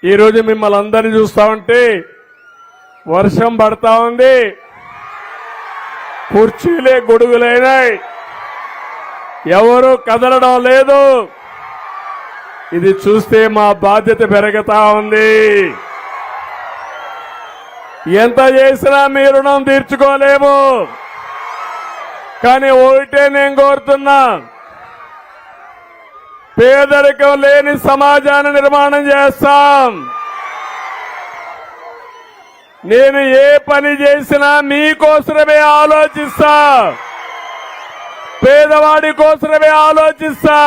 ఈరోజు మిమ్మల్ని అందరినీ చూస్తా ఉంటే వర్షం పడతా ఉంది, కుర్చీలే గొడుగులైనాయి, ఎవరు కదలడం లేదు. ఇది చూస్తే మా బాధ్యత పెరుగుతా ఉంది. ఎంత చేసినా మీ రుణం తీర్చుకోలేము. కానీ ఒకటే నేను కోరుతున్నా, పేదరికం లేని సమాజాన్ని నిర్మాణం చేస్తాం. నేను ఏ పని చేసినా మీకోసమే ఆలోచిస్తా, పేదవాడి కోసమే ఆలోచిస్తా.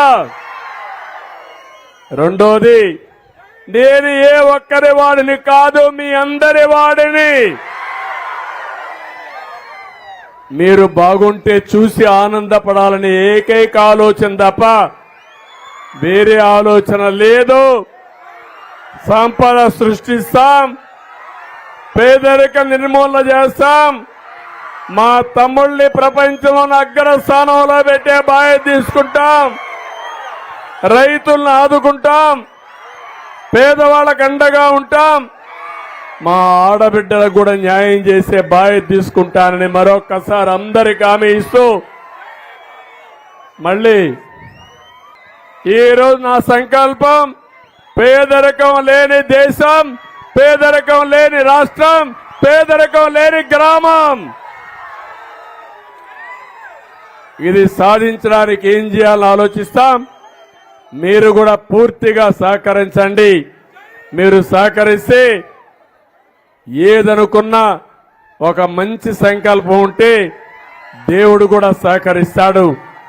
రెండోది, నేను ఏ ఒక్కరి వాడిని కాదు, మీ అందరి వాడిని. మీరు బాగుంటే చూసి ఆనందపడాలని ఏకైక ఆలోచన తప్ప వేరే ఆలోచన లేదు. సంపద సృష్టిస్తాం, పేదరికం నిర్మూలన చేస్తాం, మా తమ్ముళ్ళని ప్రపంచంలో అగ్రస్థానంలో పెట్టే బాధ్యత తీసుకుంటాం, రైతులను ఆదుకుంటాం, పేదవాళ్ళకు అండగా ఉంటాం, మా ఆడబిడ్డలకు కూడా న్యాయం చేసే బాధ్యత తీసుకుంటానని మరొక్కసారి అందరికీ హామీ ఇస్తూ, మళ్ళీ ఈరోజు నా సంకల్పం పేదరికం లేని దేశం, పేదరికం లేని రాష్ట్రం, పేదరికం లేని గ్రామం. ఇది సాధించడానికి ఏం చేయాలని ఆలోచిస్తాం. మీరు కూడా పూర్తిగా సహకరించండి. మీరు సహకరిస్తే ఏదనుకున్నా ఒక మంచి సంకల్పం ఉంటే దేవుడు కూడా సహకరిస్తాడు.